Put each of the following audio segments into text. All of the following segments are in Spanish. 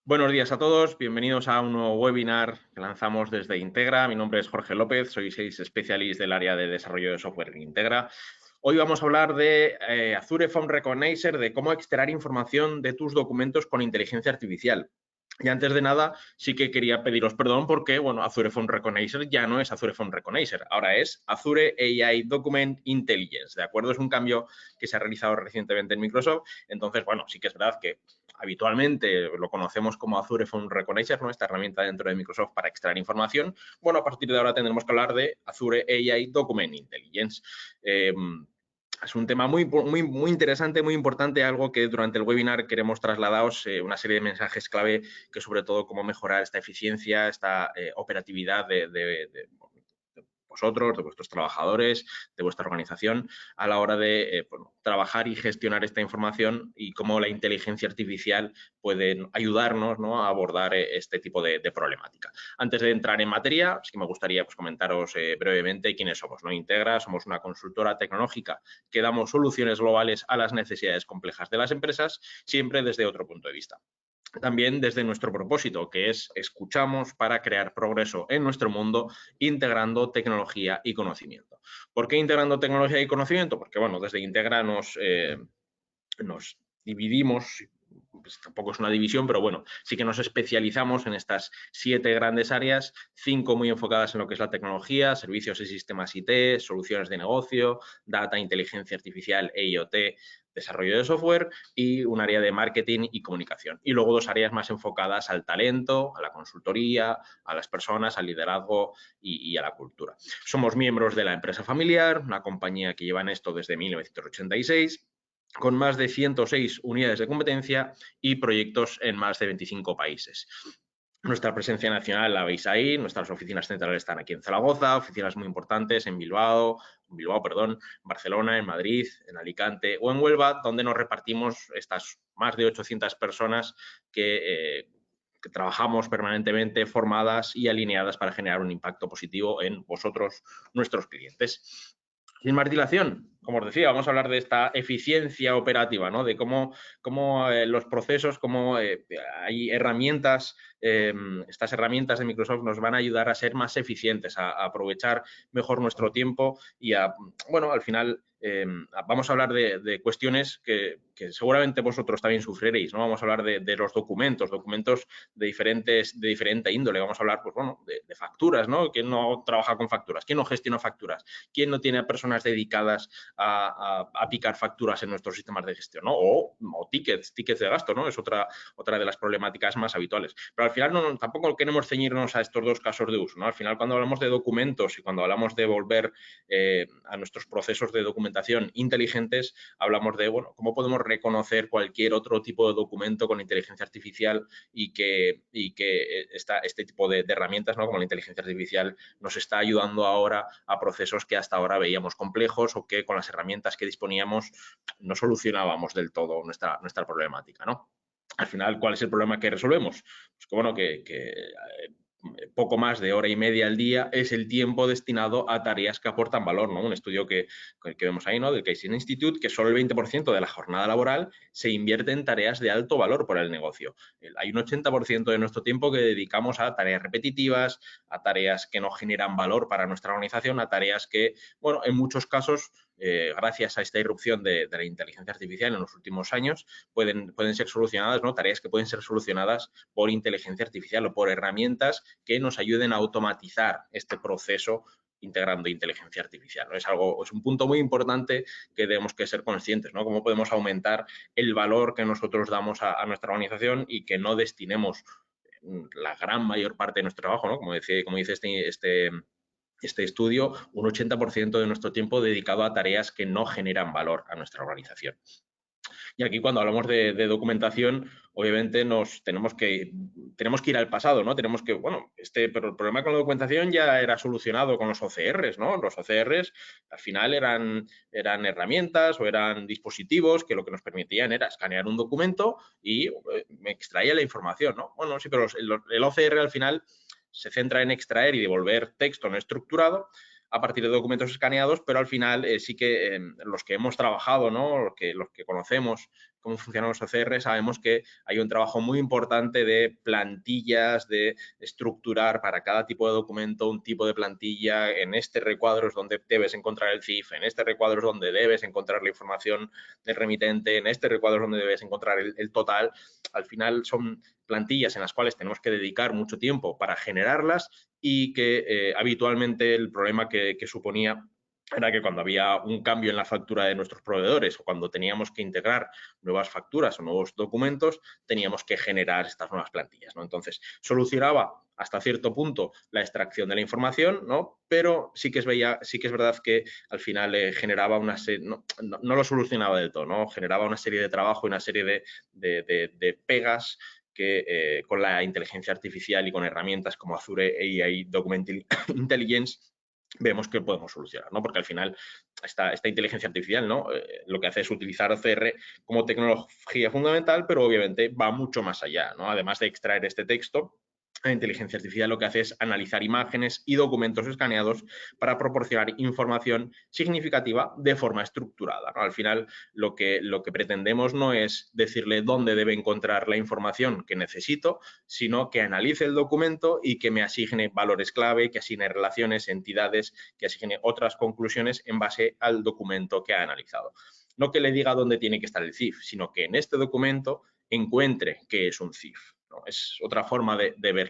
Buenos días a todos, bienvenidos a un nuevo webinar que lanzamos desde Integra. Mi nombre es Jorge López, soy Sales Specialist del área de desarrollo de software en Integra. Hoy vamos a hablar de Azure Phone Recognizer, de cómo extraer información de tus documentos con inteligencia artificial. Y antes de nada, sí que quería pediros perdón porque, bueno, Azure Phone Recognizer ya no es Azure Phone Recognizer, ahora es Azure AI Document Intelligence, ¿de acuerdo? Es un cambio que se ha realizado recientemente en Microsoft, entonces, bueno, sí que es verdad que habitualmente lo conocemos como Azure Phone Recognizer, ¿no? Esta herramienta dentro de Microsoft para extraer información. Bueno, a partir de ahora tendremos que hablar de Azure AI Document Intelligence. Es un tema muy interesante, muy importante, algo que durante el webinar queremos trasladaros una serie de mensajes clave que sobre todo cómo mejorar esta eficiencia, esta operatividad de vosotros, de vuestros trabajadores, de vuestra organización a la hora de trabajar y gestionar esta información y cómo la inteligencia artificial puede ayudarnos, ¿no?, a abordar este tipo de problemática. Antes de entrar en materia, sí que me gustaría comentaros brevemente quiénes somos, ¿no? Integra, somos una consultora tecnológica que damos soluciones globales a las necesidades complejas de las empresas, siempre desde otro punto de vista. También desde nuestro propósito, que es escuchamos para crear progreso en nuestro mundo, integrando tecnología y conocimiento. ¿Por qué integrando tecnología y conocimiento? Porque, bueno, desde Integra nos dividimos, pues tampoco es una división, pero bueno, sí que nos especializamos en estas 7 grandes áreas, 5 muy enfocadas en lo que es la tecnología, servicios y sistemas IT, soluciones de negocio, data, inteligencia artificial e IoT, desarrollo de software y un área de marketing y comunicación. Y luego 2 áreas más enfocadas al talento, a la consultoría, a las personas, al liderazgo y a la cultura. Somos miembros de la empresa familiar, una compañía que lleva en esto desde 1986, con más de 106 unidades de competencia y proyectos en más de 25 países. Nuestra presencia nacional la veis ahí, nuestras oficinas centrales están aquí en Zaragoza, oficinas muy importantes en Bilbao, Barcelona, en Madrid, en Alicante o en Huelva, donde nos repartimos estas más de 800 personas que trabajamos permanentemente formadas y alineadas para generar un impacto positivo en vosotros, nuestros clientes. Sin más dilación, como os decía, vamos a hablar de esta eficiencia operativa, ¿no? De cómo los procesos, cómo hay herramientas, estas herramientas de Microsoft nos van a ayudar a ser más eficientes, a aprovechar mejor nuestro tiempo y bueno, al final vamos a hablar de cuestiones que seguramente vosotros también sufriréis, ¿no? Vamos a hablar de los documentos de diferente índole. Vamos a hablar, pues bueno, de facturas, ¿no? ¿Quién no trabaja con facturas? ¿Quién no gestiona facturas? ¿Quién no tiene personas dedicadas a picar facturas en nuestros sistemas de gestión, ¿no? O tickets de gasto, ¿no? Es otra de las problemáticas más habituales. Pero al final tampoco queremos ceñirnos a estos dos casos de uso, ¿no? Al final, cuando hablamos de documentos y cuando hablamos de volver a nuestros procesos de documentación inteligentes, hablamos de, bueno, cómo podemos reconocer cualquier otro tipo de documento con inteligencia artificial y que este tipo de herramientas, ¿no?, como la inteligencia artificial, nos está ayudando ahora a procesos que hasta ahora veíamos complejos o que con las herramientas que disponíamos no solucionábamos del todo nuestra problemática, ¿no? Al final, ¿cuál es el problema que resolvemos? Pues que, bueno, poco más de hora y media al día es el tiempo destinado a tareas que aportan valor, ¿no? Un estudio que vemos ahí, ¿no?, del Casey Institute, que solo el 20% de la jornada laboral se invierte en tareas de alto valor para el negocio. Hay un 80% de nuestro tiempo que dedicamos a tareas repetitivas, a tareas que no generan valor para nuestra organización, a tareas que, bueno, en muchos casos, gracias a esta irrupción de la inteligencia artificial en los últimos años, pueden ser solucionadas, ¿no? Tareas que pueden ser solucionadas por inteligencia artificial o por herramientas que nos ayuden a automatizar este proceso integrando inteligencia artificial, ¿no? Es un punto muy importante que tenemos que ser conscientes, ¿no? Cómo podemos aumentar el valor que nosotros damos a nuestra organización y que no destinemos la gran mayor parte de nuestro trabajo, ¿no? Como dice este estudio, un 80% de nuestro tiempo dedicado a tareas que no generan valor a nuestra organización. Y aquí, cuando hablamos de documentación, obviamente tenemos que ir al pasado, ¿no? Pero el problema con la documentación ya era solucionado con los OCRs, ¿no? Los OCRs al final eran herramientas o eran dispositivos que lo que nos permitían era escanear un documento y me extraía la información, ¿no? Bueno, sí, pero el OCR al final se centra en extraer y devolver texto no estructurado a partir de documentos escaneados, pero al final sí que los que hemos trabajado, ¿no?, los que conocemos cómo funcionan los OCR, sabemos que hay un trabajo muy importante de plantillas, de estructurar para cada tipo de documento un tipo de plantilla. En este recuadro es donde debes encontrar el CIF, en este recuadro es donde debes encontrar la información del remitente, en este recuadro es donde debes encontrar el total. Al final son plantillas en las cuales tenemos que dedicar mucho tiempo para generarlas y que habitualmente el problema que suponía era que cuando había un cambio en la factura de nuestros proveedores o cuando teníamos que integrar nuevas facturas o nuevos documentos, teníamos que generar estas nuevas plantillas, ¿no? Entonces, solucionaba hasta cierto punto la extracción de la información, ¿no? Pero sí que es verdad que al final generaba una serie, no lo solucionaba del todo, ¿no? Generaba una serie de trabajo y una serie de pegas que con la inteligencia artificial y con herramientas como Azure AI Document Intelligence vemos que podemos solucionar, ¿no? Porque al final esta inteligencia artificial, ¿no? Lo que hace es utilizar OCR como tecnología fundamental, pero obviamente va mucho más allá, ¿no? Además de extraer este texto, la inteligencia artificial lo que hace es analizar imágenes y documentos escaneados para proporcionar información significativa de forma estructurada, ¿no? Al final, lo que pretendemos no es decirle dónde debe encontrar la información que necesito, sino que analice el documento y que me asigne valores clave, que asigne relaciones, entidades, que asigne otras conclusiones en base al documento que ha analizado. No que le diga dónde tiene que estar el CIF, sino que en este documento encuentre qué es un CIF, ¿no? Es otra forma de ver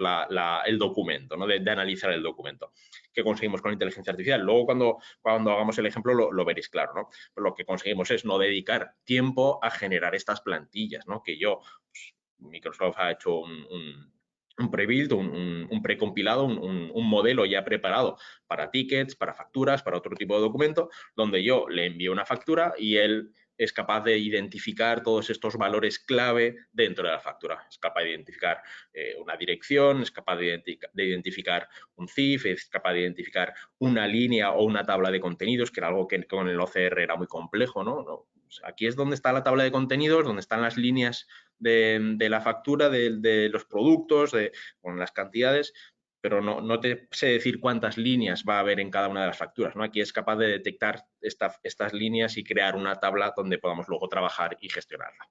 el documento, ¿no? de analizar el documento que conseguimos con inteligencia artificial. Luego, cuando hagamos el ejemplo, lo veréis claro, ¿no? Pero lo que conseguimos es no dedicar tiempo a generar estas plantillas, ¿no? Que pues, Microsoft ha hecho un pre-build, un precompilado, un modelo ya preparado para tickets, para facturas, para otro tipo de documento, donde yo le envío una factura y él es capaz de identificar todos estos valores clave dentro de la factura. Es capaz de identificar una dirección, es capaz de identificar un CIF, es capaz de identificar una línea o una tabla de contenidos, que era algo que con el OCR era muy complejo, ¿no? Aquí es donde está la tabla de contenidos, donde están las líneas de la factura, de los productos, con las cantidades, pero no te sé decir cuántas líneas va a haber en cada una de las facturas, ¿no? Aquí es capaz de detectar estas líneas y crear una tabla donde podamos luego trabajar y gestionarla.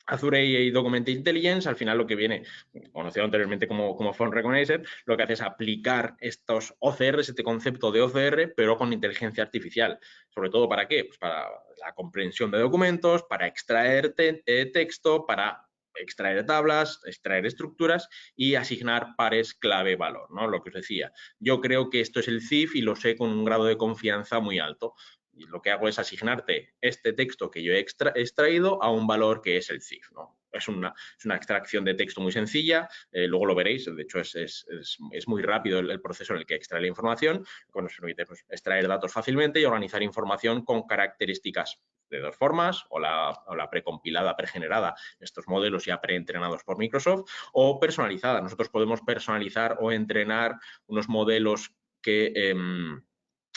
Azure AI Document Intelligence, al final lo que viene, conocido anteriormente como Phone Recognizer, lo que hace es aplicar estos OCRs, este concepto de OCR, pero con inteligencia artificial. ¿Sobre todo para qué? Pues para la comprensión de documentos, para extraer texto, para extraer tablas, extraer estructuras y asignar pares clave-valor, ¿no? Lo que os decía. Yo creo que esto es el CIF y lo sé con un grado de confianza muy alto. Y lo que hago es asignarte este texto que yo he extraído a un valor que es el CIF, ¿no? Es una extracción de texto muy sencilla, luego lo veréis, de hecho es muy rápido el proceso en el que extrae la información, que nos permite pues, extraer datos fácilmente y organizar información con características de dos formas, o la precompilada, pregenerada, estos modelos ya preentrenados por Microsoft, o personalizada. Nosotros podemos personalizar o entrenar unos modelos que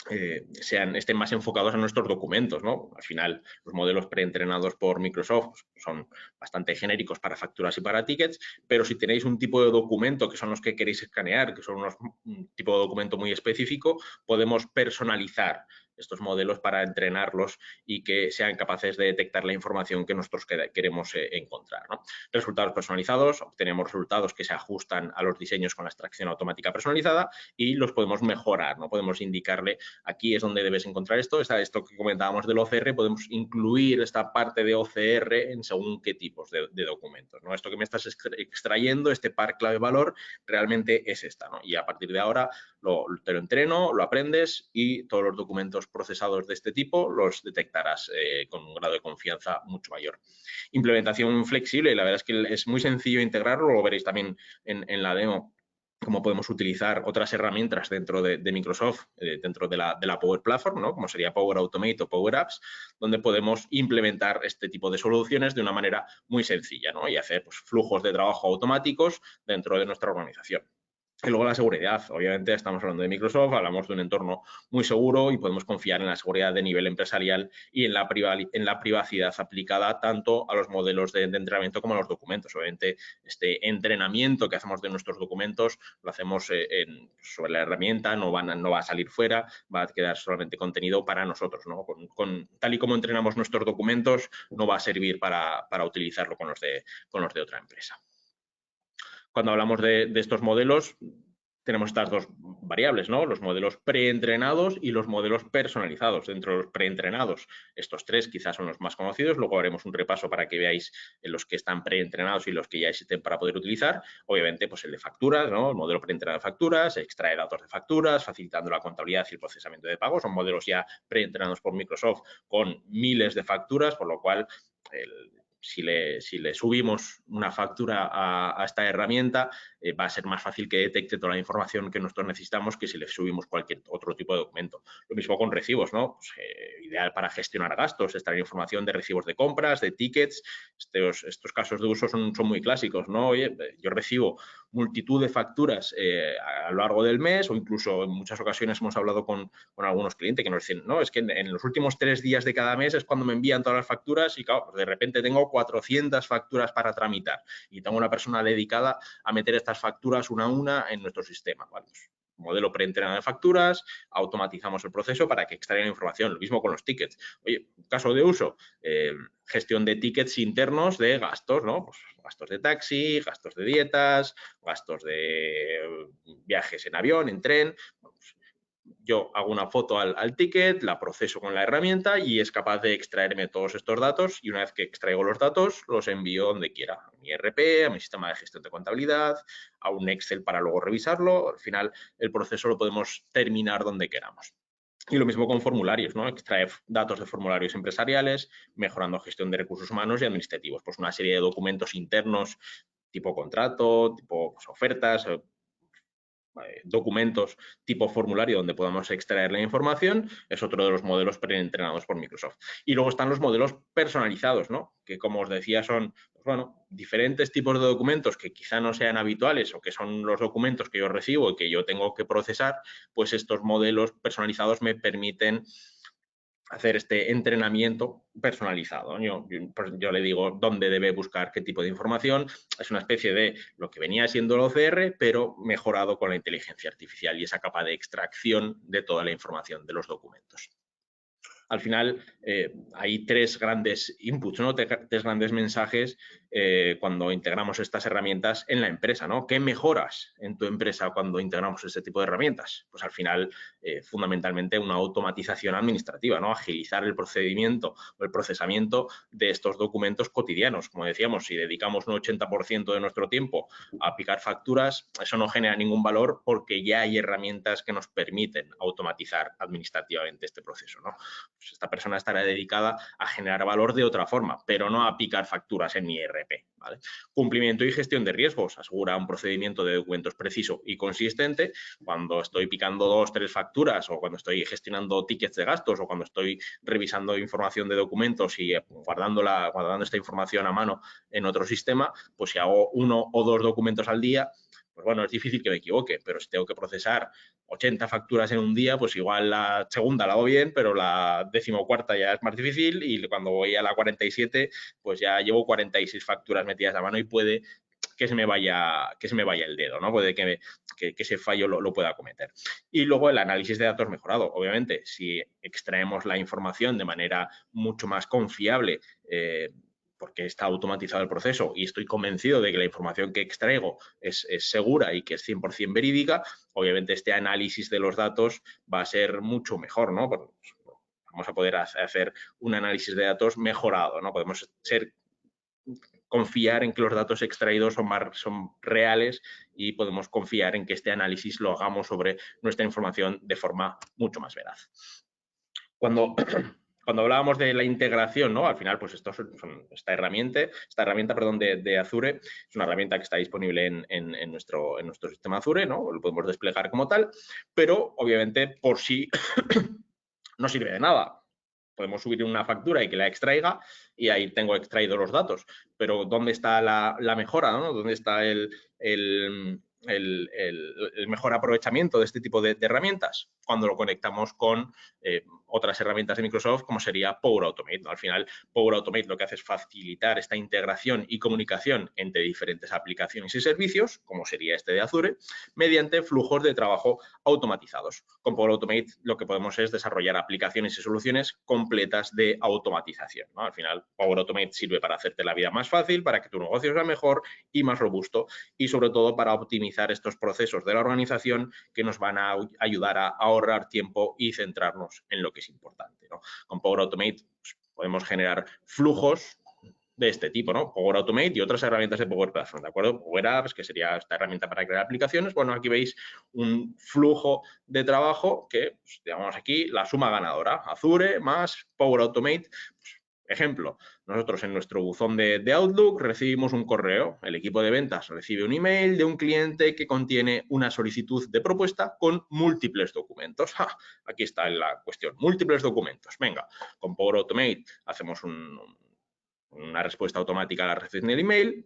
estén más enfocados a nuestros documentos, ¿no? Al final, los modelos preentrenados por Microsoft son bastante genéricos para facturas y para tickets, pero si tenéis un tipo de documento que son los que queréis escanear, que son un tipo de documento muy específico, podemos personalizar estos modelos para entrenarlos y que sean capaces de detectar la información que nosotros queremos encontrar, ¿no? Resultados personalizados, obtenemos resultados que se ajustan a los diseños con la extracción automática personalizada y los podemos mejorar, ¿no? Podemos indicarle aquí es donde debes encontrar esto que comentábamos del OCR, podemos incluir esta parte de OCR en según qué tipos de documentos, ¿no? Esto que me estás extrayendo, este par clave valor, realmente es esta, ¿no? Y a partir de ahora te lo entreno, lo aprendes y todos los documentos procesados de este tipo los detectarás con un grado de confianza mucho mayor. Implementación flexible, la verdad es que es muy sencillo integrarlo, lo veréis también en la demo, cómo podemos utilizar otras herramientas dentro de Microsoft, dentro de la Power Platform, ¿no? Como sería Power Automate o Power Apps, donde podemos implementar este tipo de soluciones de una manera muy sencilla, ¿no? Y hacer pues, flujos de trabajo automáticos dentro de nuestra organización. Y luego la seguridad. Obviamente estamos hablando de Microsoft, hablamos de un entorno muy seguro y podemos confiar en la seguridad de nivel empresarial y en la privacidad aplicada tanto a los modelos de entrenamiento como a los documentos. Obviamente este entrenamiento que hacemos de nuestros documentos lo hacemos sobre la herramienta, no va a salir fuera, va a quedar solamente contenido para nosotros, ¿no? Tal y como entrenamos nuestros documentos, no va a servir para utilizarlo con los de otra empresa. Cuando hablamos de estos modelos, tenemos estas dos variables, ¿no? Los modelos preentrenados y los modelos personalizados. Dentro de los preentrenados, estos tres quizás son los más conocidos. Luego haremos un repaso para que veáis los que están preentrenados y los que ya existen para poder utilizar. Obviamente, pues el de facturas, ¿no? El modelo preentrenado de facturas, extrae datos de facturas, facilitando la contabilidad y el procesamiento de pagos. Son modelos ya preentrenados por Microsoft con miles de facturas, por lo cual si le subimos una factura a esta herramienta, va a ser más fácil que detecte toda la información que nosotros necesitamos que si le subimos cualquier otro tipo de documento. Lo mismo con recibos, ¿no? Pues, ideal para gestionar gastos, extraer información de recibos de compras, de tickets. Estos casos de uso son muy clásicos, ¿no? Oye, yo recibo multitud de facturas a lo largo del mes o incluso en muchas ocasiones hemos hablado con algunos clientes que nos dicen, no, es que en los últimos 3 días de cada mes es cuando me envían todas las facturas y claro, pues de repente tengo 400 facturas para tramitar y tengo una persona dedicada a meter estas facturas una a una en nuestro sistema. Bueno, pues, modelo preentrenado de facturas, automatizamos el proceso para que extraigan información. Lo mismo con los tickets. Oye, caso de uso, gestión de tickets internos de gastos, ¿no? Pues gastos de taxi, gastos de dietas, gastos de viajes en avión, en tren. Bueno, pues, yo hago una foto al ticket, la proceso con la herramienta y es capaz de extraerme todos estos datos y una vez que extraigo los datos los envío donde quiera, a mi ERP, a mi sistema de gestión de contabilidad, a un Excel para luego revisarlo. Al final el proceso lo podemos terminar donde queramos. Y lo mismo con formularios, ¿no? Extraer datos de formularios empresariales, mejorando gestión de recursos humanos y administrativos. Pues una serie de documentos internos tipo contrato, tipo pues, ofertas, documentos tipo formulario donde podamos extraer la información, es otro de los modelos preentrenados por Microsoft. Y luego están los modelos personalizados, ¿no? Que como os decía son, pues bueno, diferentes tipos de documentos que quizá no sean habituales o que son los documentos que yo recibo y que yo tengo que procesar, pues estos modelos personalizados me permiten hacer este entrenamiento personalizado. Yo le digo dónde debe buscar qué tipo de información. Es una especie de lo que venía siendo el OCR, pero mejorado con la inteligencia artificial y esa capa de extracción de toda la información de los documentos. Al final hay tres grandes inputs, ¿no? Tres grandes mensajes cuando integramos estas herramientas en la empresa, ¿no? ¿Qué mejoras en tu empresa cuando integramos este tipo de herramientas? Pues al final, fundamentalmente, una automatización administrativa, ¿no? Agilizar el procedimiento o el procesamiento de estos documentos cotidianos. Como decíamos, si dedicamos un 80% de nuestro tiempo a picar facturas, eso no genera ningún valor porque ya hay herramientas que nos permiten automatizar administrativamente este proceso, ¿no? Pues esta persona estará dedicada a generar valor de otra forma, pero no a picar facturas en mi ERP, ¿vale? Cumplimiento y gestión de riesgos. Asegura un procedimiento de documentos preciso y consistente. Cuando estoy picando 2, 3 facturas o cuando estoy gestionando tickets de gastos o cuando estoy revisando información de documentos y guardando esta información a mano en otro sistema, pues si hago 1 o 2 documentos al día, pues bueno, es difícil que me equivoque, pero si tengo que procesar 80 facturas en un día, pues igual la segunda la hago bien, pero la 14ª ya es más difícil y cuando voy a la 47, pues ya llevo 46 facturas metidas a mano y puede que se me vaya el dedo, ¿no? Puede que ese fallo lo pueda cometer. Y luego el análisis de datos mejorado. Obviamente, si extraemos la información de manera mucho más confiable, porque está automatizado el proceso y estoy convencido de que la información que extraigo es segura y que es 100% verídica, obviamente este análisis de los datos va a ser mucho mejor, ¿no? Vamos a poder hacer un análisis de datos mejorado, ¿no? Podemos confiar en que los datos extraídos son reales y podemos confiar en que este análisis lo hagamos sobre nuestra información de forma mucho más veraz. Cuando hablábamos de la integración, ¿no? Al final, pues esta herramienta de Azure es una herramienta que está disponible en nuestro sistema Azure, ¿no? Lo podemos desplegar como tal, pero obviamente por sí no sirve de nada. Podemos subir una factura y que la extraiga y ahí tengo extraído los datos. Pero ¿dónde está la mejora, ¿no? ¿Dónde está el mejor aprovechamiento de este tipo de herramientas? Cuando lo conectamos con otras herramientas de Microsoft, como sería Power Automate, ¿no? Al final, Power Automate lo que hace es facilitar esta integración y comunicación entre diferentes aplicaciones y servicios, como sería este de Azure, mediante flujos de trabajo automatizados. Con Power Automate lo que podemos es desarrollar aplicaciones y soluciones completas de automatización, ¿no? Al final, Power Automate sirve para hacerte la vida más fácil, para que tu negocio sea mejor y más robusto, y sobre todo para optimizar estos procesos de la organización que nos van a ayudar a ahorrar tiempo y centrarnos en lo que es importante, ¿no? Con Power Automate pues, podemos generar flujos de este tipo, ¿no? Power Automate y otras herramientas de Power Platform, ¿de acuerdo? Power Apps, que sería esta herramienta para crear aplicaciones. Bueno, aquí veis un flujo de trabajo que, pues, digamos aquí, la suma ganadora, Azure más Power Automate. Pues, ejemplo, nosotros en nuestro buzón de Outlook recibimos un correo. El equipo de ventas recibe un email de un cliente que contiene una solicitud de propuesta con múltiples documentos. ¡Ja! Aquí está la cuestión, múltiples documentos. Venga, con Power Automate hacemos una respuesta automática a la recepción del email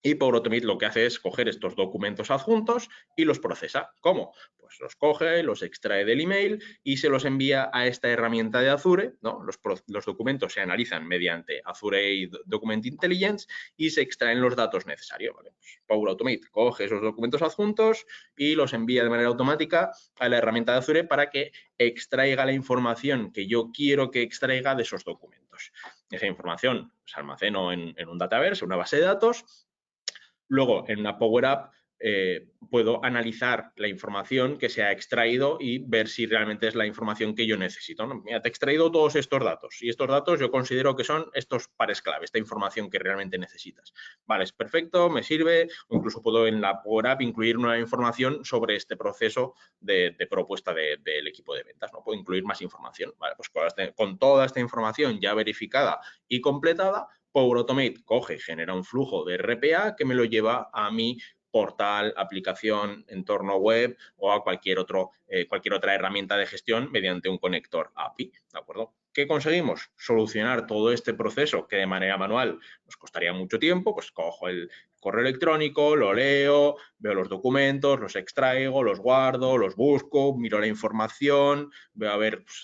y Power Automate lo que hace es coger estos documentos adjuntos y los procesa. ¿Cómo? Pues los coge, los extrae del email y se los envía a esta herramienta de Azure, ¿no? Los documentos se analizan mediante Azure Document Intelligence y se extraen los datos necesarios. ¿Vale? Pues Power Automate coge esos documentos adjuntos y los envía de manera automática a la herramienta de Azure para que extraiga la información que yo quiero que extraiga de esos documentos. Esa información se almaceno en un Dataverse, una base de datos. Luego, en una Power App, puedo analizar la información que se ha extraído y ver si realmente es la información que yo necesito, ¿no? Mira, te he extraído todos estos datos y estos datos yo considero que son estos pares clave, esta información que realmente necesitas. Vale, es perfecto, me sirve, o incluso puedo en la Power App incluir una información sobre este proceso de propuesta del equipo de ventas, ¿no? Puedo incluir más información. Vale, pues con toda esta información ya verificada y completada, Power Automate coge y genera un flujo de RPA que me lo lleva a mi portal, aplicación, entorno web o a cualquier otra herramienta de gestión mediante un conector API, ¿de acuerdo? ¿Qué conseguimos? Solucionar todo este proceso que de manera manual nos costaría mucho tiempo, pues cojo el correo electrónico, lo leo, veo los documentos, los extraigo, los guardo, los busco, miro la información, veo a ver pues,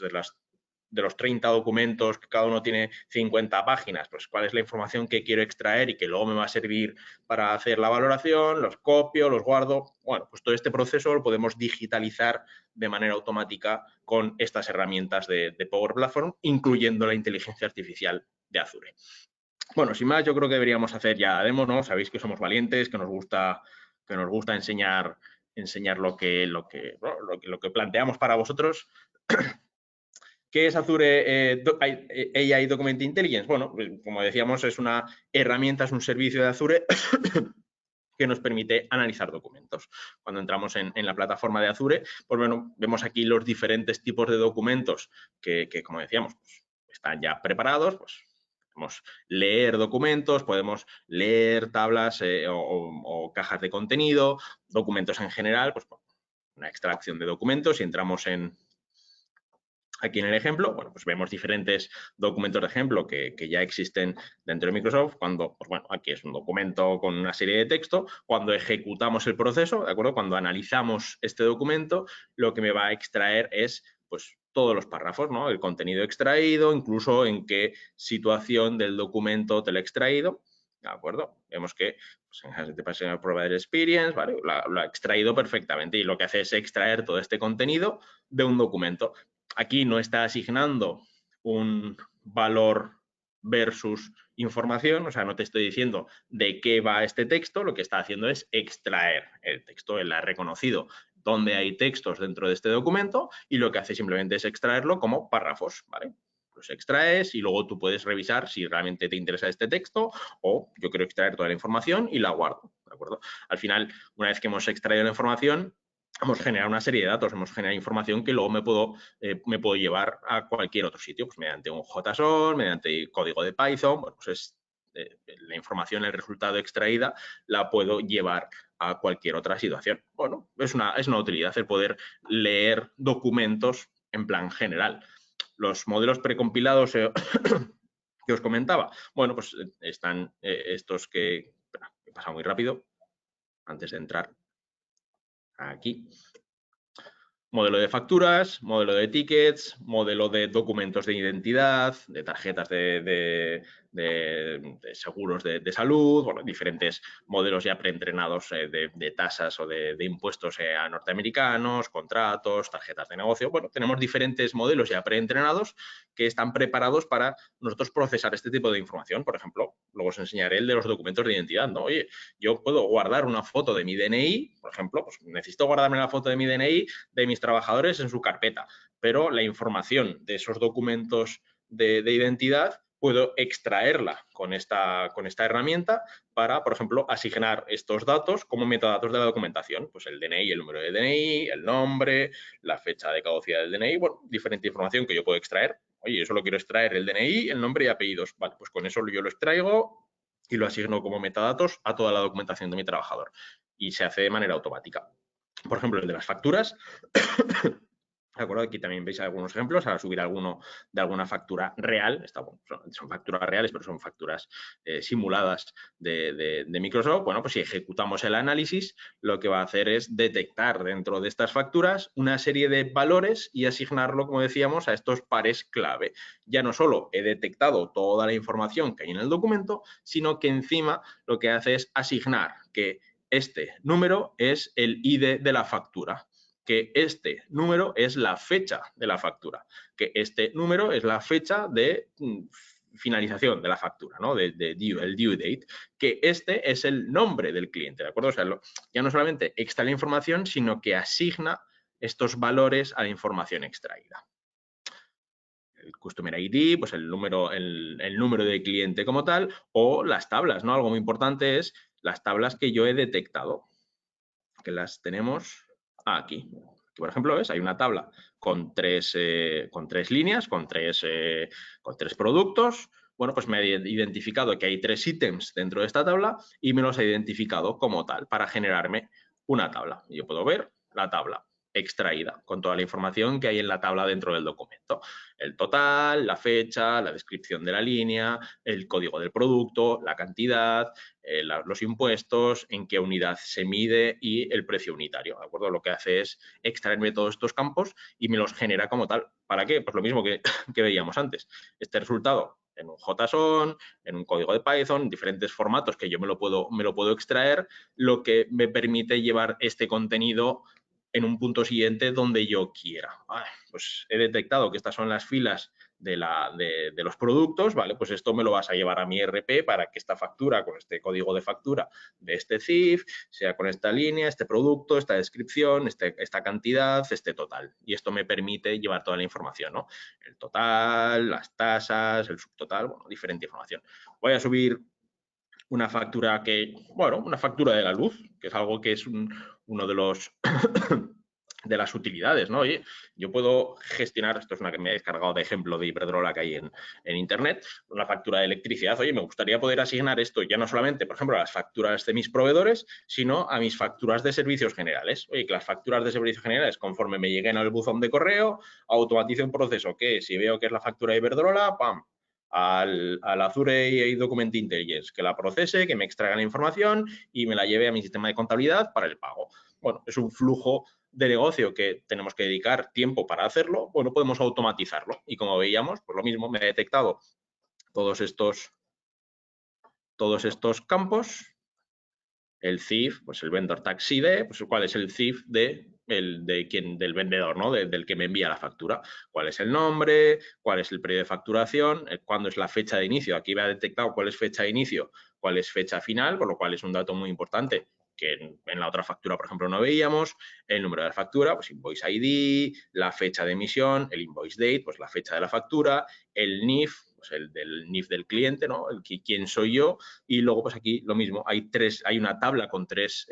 de los 30 documentos, que cada uno tiene 50 páginas, pues cuál es la información que quiero extraer y que luego me va a servir para hacer la valoración, los copio, los guardo. Bueno, pues todo este proceso lo podemos digitalizar de manera automática con estas herramientas de Power Platform, incluyendo la inteligencia artificial de Azure. Bueno, sin más, yo creo que deberíamos hacer ya demo, ¿no? Sabéis que somos valientes, que nos gusta enseñar lo que planteamos para vosotros. ¿Qué es Azure AI Document Intelligence? Bueno, como decíamos, es una herramienta, es un servicio de Azure que nos permite analizar documentos. Cuando entramos en la plataforma de Azure, pues bueno, vemos aquí los diferentes tipos de documentos que como decíamos, pues, están ya preparados, pues podemos leer documentos, podemos leer tablas o cajas de contenido, documentos en general, pues una extracción de documentos y entramos aquí en el ejemplo, bueno, pues vemos diferentes documentos de ejemplo que ya existen dentro de Microsoft. Cuando, pues bueno, aquí es un documento con una serie de texto. Cuando ejecutamos el proceso, ¿de acuerdo? Cuando analizamos este documento, lo que me va a extraer es, pues, todos los párrafos, ¿no? El contenido extraído, incluso en qué situación del documento te lo he extraído. ¿De acuerdo? Vemos que pues, en Passenger Provider Experience, ¿vale? Lo ha extraído perfectamente y lo que hace es extraer todo este contenido de un documento. Aquí no está asignando un valor versus información, o sea, no te estoy diciendo de qué va este texto, lo que está haciendo es extraer el texto. Él ha reconocido dónde hay textos dentro de este documento y lo que hace simplemente es extraerlo como párrafos, ¿vale? Los extraes y luego tú puedes revisar si realmente te interesa este texto o yo quiero extraer toda la información y la guardo, ¿de acuerdo? Al final, una vez que hemos extraído la información, hemos generado una serie de datos, hemos generado información que luego me puedo llevar a cualquier otro sitio, pues mediante un JSON, mediante código de Python, bueno, pues la información, el resultado extraída, la puedo llevar a cualquier otra situación. Bueno, es una utilidad el poder leer documentos en plan general. Los modelos precompilados que os comentaba, bueno, pues están estos que he pasado muy rápido antes de entrar. Aquí. Modelo de facturas, modelo de tickets, modelo de documentos de identidad, de tarjetas de seguros de salud, bueno, diferentes modelos ya preentrenados de tasas o de impuestos a norteamericanos, contratos, tarjetas de negocio. Bueno, tenemos diferentes modelos ya preentrenados que están preparados para nosotros procesar este tipo de información. Por ejemplo, luego os enseñaré el de los documentos de identidad, ¿no? Oye, yo puedo guardar una foto de mi DNI, por ejemplo, pues necesito guardarme la foto de mi DNI de mis trabajadores en su carpeta, pero la información de esos documentos de identidad puedo extraerla con esta herramienta para, por ejemplo, asignar estos datos como metadatos de la documentación. Pues el DNI, el número de DNI, el nombre, la fecha de caducidad del DNI, bueno, diferente información que yo puedo extraer. Oye, yo solo quiero extraer el DNI, el nombre y apellidos. Vale, pues con eso yo lo extraigo y lo asigno como metadatos a toda la documentación de mi trabajador. Y se hace de manera automática. Por ejemplo, el de las facturas. ¿De acuerdo? Aquí también veis algunos ejemplos. Ahora subir alguno de alguna factura real. Bueno, son facturas reales, pero son facturas simuladas de Microsoft. Bueno, pues si ejecutamos el análisis, lo que va a hacer es detectar dentro de estas facturas una serie de valores y asignarlo, como decíamos, a estos pares clave. Ya no solo he detectado toda la información que hay en el documento, sino que encima lo que hace es asignar que este número es el ID de la factura, que este número es la fecha de la factura, que este número es la fecha de finalización de la factura, ¿no? El due date, que este es el nombre del cliente, ¿de acuerdo? O sea, ya no solamente extrae la información, sino que asigna estos valores a la información extraída. El Customer ID, pues el número de cliente como tal, o las tablas, ¿no? Algo muy importante es las tablas que yo he detectado, que las tenemos aquí. Por ejemplo, ¿ves? Hay una tabla con tres líneas, con tres productos. Bueno, pues me ha identificado que hay 3 ítems dentro de esta tabla y me los ha identificado como tal para generarme una tabla. Yo puedo ver la tabla extraída con toda la información que hay en la tabla dentro del documento. El total, la fecha, la descripción de la línea, el código del producto, la cantidad, los impuestos, en qué unidad se mide y el precio unitario, ¿de acuerdo? Lo que hace es extraerme todos estos campos y me los genera como tal. ¿Para qué? Pues lo mismo que veíamos antes. Este resultado en un JSON, en un código de Python, en diferentes formatos que yo me lo puedo extraer, lo que me permite llevar este contenido en un punto siguiente donde yo quiera. Pues he detectado que estas son las filas de los productos, ¿vale? Pues esto me lo vas a llevar a mi ERP para que esta factura, con este código de factura de este CIF, sea con esta línea, este producto, esta descripción, esta cantidad, este total. Y esto me permite llevar toda la información, ¿no? El total, las tasas, el subtotal, bueno, diferente información. Voy a subir una factura una factura de la luz, que es algo que es uno de los de las utilidades, ¿no? Oye, yo puedo gestionar, esto es una que me he descargado de ejemplo de Iberdrola que hay en internet, una factura de electricidad. Oye, me gustaría poder asignar esto ya no solamente, por ejemplo, a las facturas de mis proveedores, sino a mis facturas de servicios generales. Oye, que las facturas de servicios generales, conforme me lleguen al buzón de correo, automatice un proceso que si veo que es la factura de Iberdrola, ¡pam!, al Azure Document Intelligence, que la procese, que me extraiga la información y me la lleve a mi sistema de contabilidad para el pago. Bueno, es un flujo de negocio que tenemos que dedicar tiempo para hacerlo. Bueno, podemos automatizarlo. Y como veíamos, pues lo mismo, me he detectado todos estos campos. El CIF, pues el Vendor Tax ID, pues cuál es el CIF del vendedor, ¿no? Del que me envía la factura. ¿Cuál es el nombre? ¿Cuál es el periodo de facturación? ¿Cuándo es la fecha de inicio? Aquí me ha detectado cuál es fecha de inicio, cuál es fecha final, por lo cual es un dato muy importante que en la otra factura, por ejemplo, no veíamos. El número de la factura, pues Invoice ID, la fecha de emisión, el Invoice Date, pues la fecha de la factura, el NIF, pues el del NIF del cliente, ¿no? Quién soy yo. Y luego, pues aquí lo mismo, hay una tabla con tres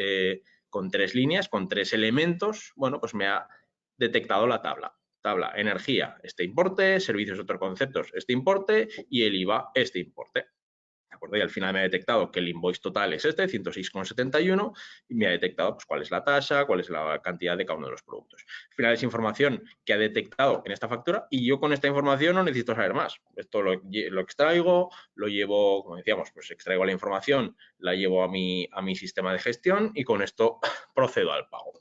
líneas, con 3 elementos. Bueno, pues me ha detectado la tabla. Tabla, energía, este importe, servicios otros conceptos, este importe, y el IVA, este importe. ¿De acuerdo? Y al final me ha detectado que el invoice total es 106,71, y me ha detectado pues, cuál es la tasa, cuál es la cantidad de cada uno de los productos. Al final es información que ha detectado en esta factura y yo con esta información no necesito saber más. Esto lo extraigo, lo llevo, como decíamos, pues extraigo la información, la llevo a mi sistema de gestión y con esto procedo al pago.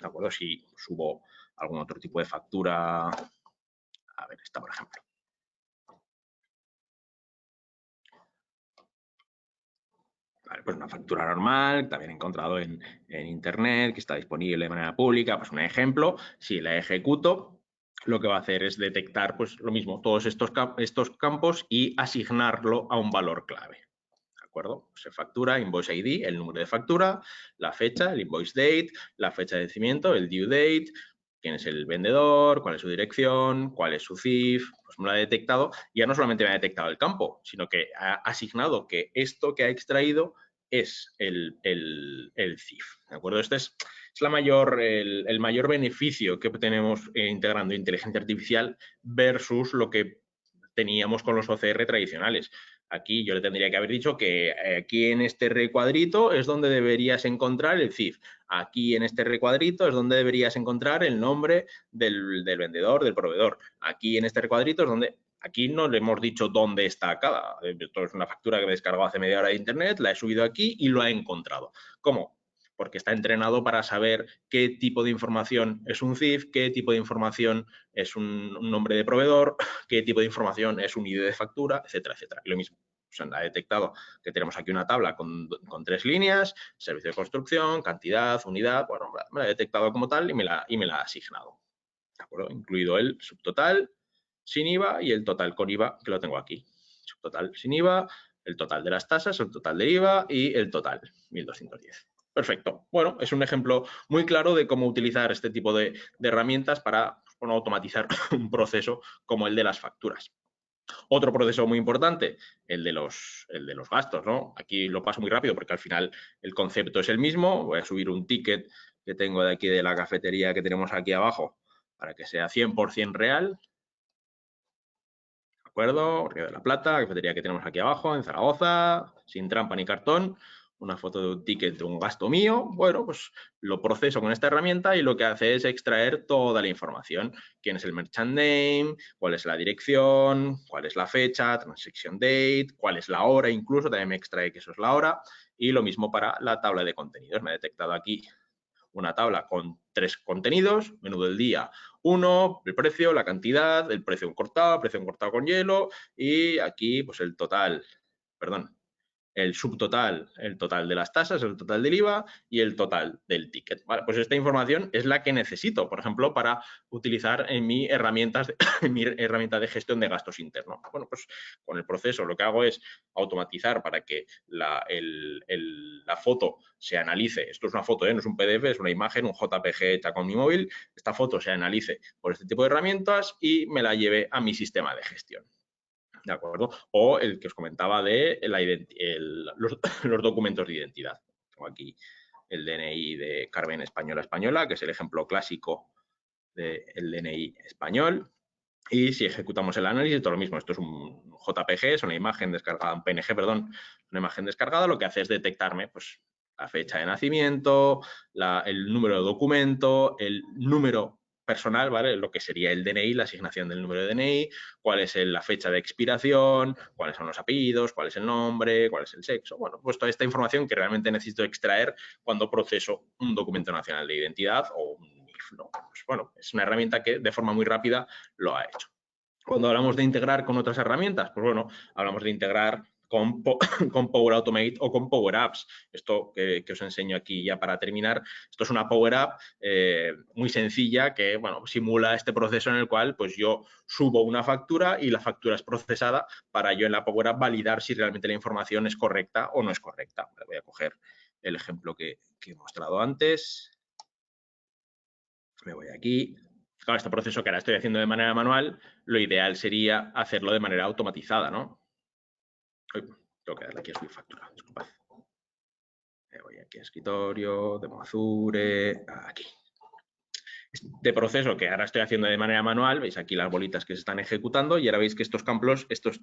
¿De acuerdo? Si subo algún otro tipo de factura, a ver, esta por ejemplo. Vale, pues una factura normal, también he encontrado en internet, que está disponible de manera pública, pues un ejemplo, si la ejecuto, lo que va a hacer es detectar pues lo mismo, todos estos campos y asignarlo a un valor clave. ¿De acuerdo? Se factura, invoice ID, el número de factura, la fecha, el invoice date, la fecha de vencimiento, el due date, quién es el vendedor, cuál es su dirección, cuál es su CIF, pues me lo ha detectado. Y ya no solamente me ha detectado el campo, sino que ha asignado que esto que ha extraído es el CIF. ¿De acuerdo? Este es el mayor beneficio que tenemos integrando inteligencia artificial versus lo que teníamos con los OCR tradicionales. Aquí yo le tendría que haber dicho que aquí en este recuadrito es donde deberías encontrar el CIF. Aquí en este recuadrito es donde deberías encontrar el nombre del vendedor, del proveedor. Aquí en este recuadrito es donde... Aquí no le hemos dicho dónde está cada. Esto es una factura que me he descargado hace media hora de internet, la he subido aquí y lo he encontrado. ¿Cómo? Porque está entrenado para saber qué tipo de información es un CIF, qué tipo de información es un nombre de proveedor, qué tipo de información es un ID de factura, etcétera, etcétera. Y lo mismo, pues ha detectado que tenemos aquí una tabla con 3 líneas, servicio de construcción, cantidad, unidad, bueno, me la ha detectado como tal y me la ha asignado. ¿De acuerdo? Incluido el subtotal sin IVA y el total con IVA, que lo tengo aquí. Subtotal sin IVA, el total de las tasas, el total de IVA y el total, 1.210. Perfecto. Bueno, es un ejemplo muy claro de cómo utilizar este tipo de herramientas para automatizar un proceso como el de las facturas. Otro proceso muy importante, el de los gastos, ¿no? Aquí lo paso muy rápido porque al final el concepto es el mismo. Voy a subir un ticket que tengo de aquí de la cafetería que tenemos aquí abajo para que sea 100% real. ¿De acuerdo? Río de la Plata, cafetería que tenemos aquí abajo, en Zaragoza, sin trampa ni cartón, una foto de un ticket de un gasto mío. Bueno, pues lo proceso con esta herramienta y lo que hace es extraer toda la información. ¿Quién es el merchant name? ¿Cuál es la dirección? ¿Cuál es la fecha? Transaction date, ¿cuál es la hora? Incluso también me extrae que eso es la hora. Y lo mismo para la tabla de contenidos. Me ha detectado aquí una tabla con 3 contenidos, menú del día 1, el precio, la cantidad, el precio cortado con hielo y aquí pues el total, perdón, el subtotal, el total de las tasas, el total del IVA y el total del ticket. Vale, pues esta información es la que necesito, por ejemplo, para utilizar en mi herramienta de gestión de gastos internos. Bueno, pues con el proceso lo que hago es automatizar para que la foto se analice. Esto es una foto, no es un PDF, es una imagen, un JPG hecha con mi móvil. Esta foto se analice por este tipo de herramientas y me la lleve a mi sistema de gestión. ¿De acuerdo? O el que os comentaba de los documentos de identidad. Tengo aquí el DNI de Carmen Española, que es el ejemplo clásico del DNI español. Y si ejecutamos el análisis, todo lo mismo. Esto es un JPG, es una imagen descargada, un PNG, perdón, una imagen descargada. Lo que hace es detectarme pues, la fecha de nacimiento, el número de documento, el número personal, ¿vale? Lo que sería el DNI, la asignación del número de DNI, cuál es la fecha de expiración, cuáles son los apellidos, cuál es el nombre, cuál es el sexo. Bueno, pues toda esta información que realmente necesito extraer cuando proceso un documento nacional de identidad o un NIF, ¿no? Pues bueno, es una herramienta que de forma muy rápida lo ha hecho. Cuando hablamos de integrar con otras herramientas, pues bueno, hablamos de integrar con Power Automate o con Power Apps. Esto que os enseño aquí ya para terminar, esto es una Power App muy sencilla que, bueno, simula este proceso en el cual pues yo subo una factura y la factura es procesada para yo en la Power App validar si realmente la información es correcta o no es correcta. Voy a coger el ejemplo que he mostrado antes. Me voy aquí. Claro, este proceso que ahora estoy haciendo de manera manual, lo ideal sería hacerlo de manera automatizada, ¿no? Uy, tengo que darle aquí a subir factura, disculpad. Me voy aquí a escritorio, demo Azure, aquí. Este proceso que ahora estoy haciendo de manera manual, veis aquí las bolitas que se están ejecutando y ahora veis que estos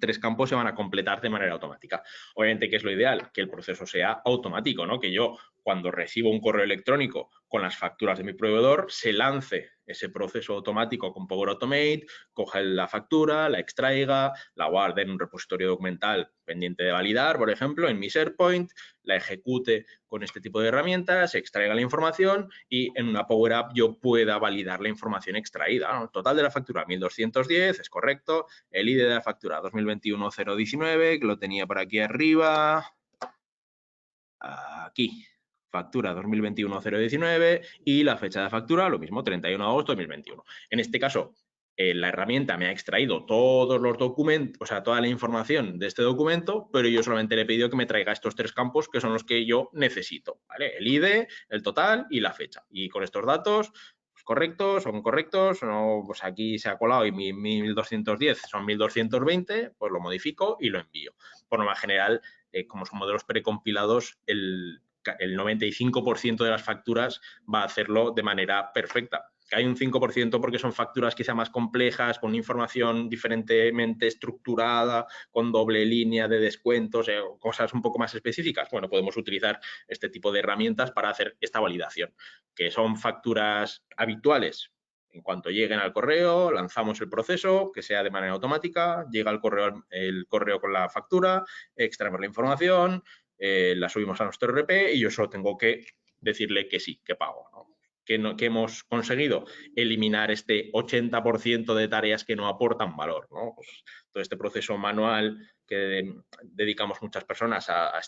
3 campos se van a completar de manera automática. Obviamente, ¿qué es lo ideal? Que el proceso sea automático, ¿no? Que yo cuando recibo un correo electrónico con las facturas de mi proveedor, se lance ese proceso automático con Power Automate, coge la factura, la extraiga, la guarde en un repositorio documental pendiente de validar, por ejemplo, en mi SharePoint, la ejecute con este tipo de herramientas, extraiga la información y en una Power App yo pueda validar la información extraída, ¿no? El total de la factura 1210, es correcto. El ID de la factura 2021-019, que lo tenía por aquí arriba. Aquí, factura 2021-019 y la fecha de factura, lo mismo, 31 de agosto de 2021. En este caso, la herramienta me ha extraído todos los documentos, o sea, toda la información de este documento, pero yo solamente le he pedido que me traiga estos 3 campos que son los que yo necesito, ¿vale? El ID, el total y la fecha. Y con estos datos, pues, correctos, son correctos, no, pues aquí se ha colado y mi 1210 son 1220, pues lo modifico y lo envío. Por norma general, como son modelos precompilados, el 95% de las facturas va a hacerlo de manera perfecta. Hay un 5% porque son facturas quizá más complejas, con información diferentemente estructurada, con doble línea de descuentos, cosas un poco más específicas. Bueno, podemos utilizar este tipo de herramientas para hacer esta validación, que son facturas habituales. En cuanto lleguen al correo, lanzamos el proceso, que sea de manera automática, llega el correo con la factura, extraemos la información, la subimos a nuestro RP y yo solo tengo que decirle que sí, que pago, ¿no? Que hemos conseguido eliminar este 80% de tareas que no aportan valor, ¿no? Pues todo este proceso manual que dedicamos muchas personas a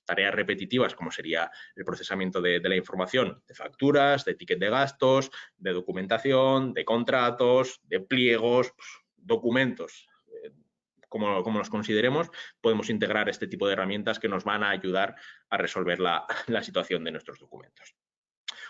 tareas repetitivas, como sería el procesamiento de la información, de facturas, de ticket de gastos, de documentación, de contratos, de pliegos, pues, documentos. Como los consideremos, podemos integrar este tipo de herramientas que nos van a ayudar a resolver la situación de nuestros documentos.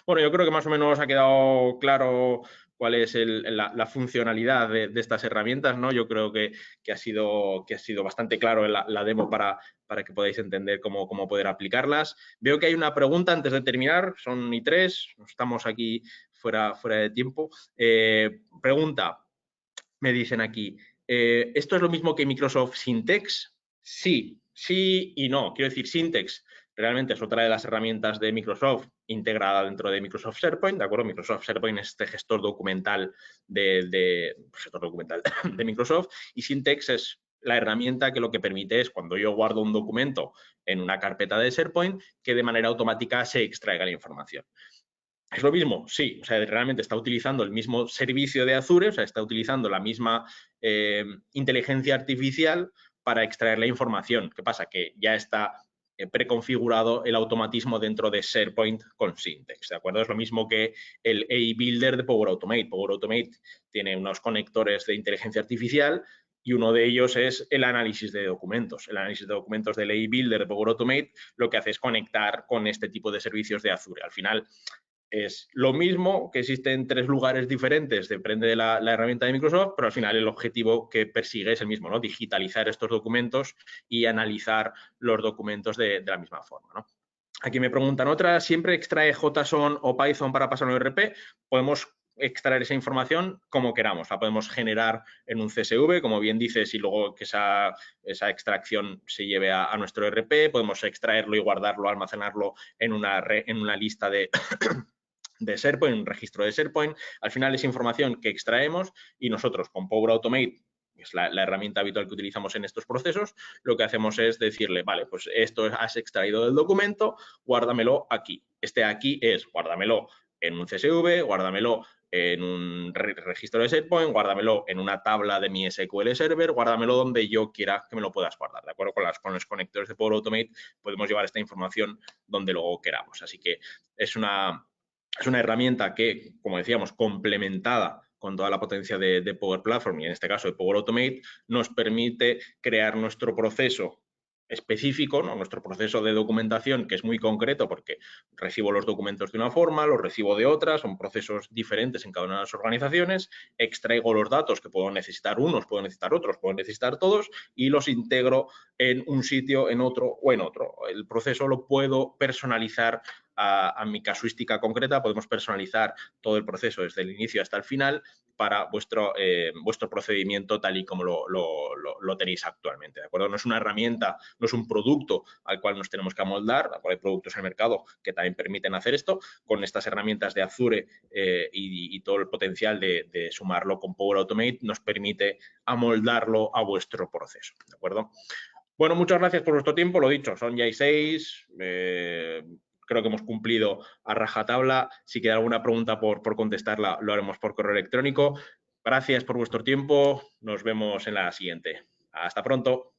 Bueno, yo creo que más o menos ha quedado claro cuál es la funcionalidad de estas herramientas, ¿no? Yo creo que ha sido bastante claro la demo para que podáis entender cómo poder aplicarlas. Veo que hay una pregunta antes de terminar, son y 3, estamos aquí fuera de tiempo. Pregunta, me dicen aquí, ¿esto es lo mismo que Microsoft Syntex? Sí, sí y no. Quiero decir, Syntex realmente es otra de las herramientas de Microsoft integrada dentro de Microsoft SharePoint, ¿de acuerdo? Microsoft SharePoint es este gestor documental de Microsoft y Syntex es la herramienta que lo que permite es cuando yo guardo un documento en una carpeta de SharePoint que de manera automática se extraiga la información. ¿Es lo mismo? Sí, o sea, realmente está utilizando el mismo servicio de Azure, o sea, está utilizando la misma inteligencia artificial para extraer la información. ¿Qué pasa? Que ya está preconfigurado el automatismo dentro de SharePoint con Syntex, ¿de acuerdo? Es lo mismo que el AI Builder de Power Automate. Power Automate tiene unos conectores de inteligencia artificial y uno de ellos es el análisis de documentos. El análisis de documentos del AI Builder de Power Automate lo que hace es conectar con este tipo de servicios de Azure. Al final, es lo mismo, que existe en 3 lugares diferentes, depende de la herramienta de Microsoft, pero al final el objetivo que persigue es el mismo, ¿no? Digitalizar estos documentos y analizar los documentos de la misma forma, ¿no? Aquí me preguntan otra, ¿siempre extrae JSON o Python para pasar a un ERP? Podemos extraer esa información como queramos, la podemos generar en un CSV, como bien dices, y luego que esa extracción se lleve a nuestro ERP, podemos extraerlo y guardarlo, almacenarlo en una lista de SharePoint, un registro de SharePoint. Al final es información que extraemos y nosotros con Power Automate, que es la herramienta habitual que utilizamos en estos procesos, lo que hacemos es decirle, vale, pues esto has extraído del documento, guárdamelo aquí. Este aquí es, guárdamelo en un CSV, guárdamelo en un registro de SharePoint, guárdamelo en una tabla de mi SQL Server, guárdamelo donde yo quiera que me lo puedas guardar, ¿de acuerdo? Con los conectores de Power Automate podemos llevar esta información donde luego queramos. Así que es una herramienta que, como decíamos, complementada con toda la potencia de Power Platform y en este caso de Power Automate, nos permite crear nuestro proceso específico, ¿no? Nuestro proceso de documentación, que es muy concreto porque recibo los documentos de una forma, los recibo de otra, son procesos diferentes en cada una de las organizaciones, extraigo los datos que puedo necesitar unos, puedo necesitar otros, puedo necesitar todos y los integro en un sitio, en otro o en otro. El proceso lo puedo personalizar a mi casuística concreta, podemos personalizar todo el proceso desde el inicio hasta el final para vuestro procedimiento tal y como lo tenéis actualmente, ¿de acuerdo? No es una herramienta, no es un producto al cual nos tenemos que amoldar, hay productos en el mercado que también permiten hacer esto. Con estas herramientas de Azure y todo el potencial de sumarlo con Power Automate nos permite amoldarlo a vuestro proceso, ¿de acuerdo? Bueno, muchas gracias por vuestro tiempo, lo dicho, son ya 6. Creo que hemos cumplido a rajatabla. Si queda alguna pregunta por contestarla, lo haremos por correo electrónico. Gracias por vuestro tiempo. Nos vemos en la siguiente. Hasta pronto.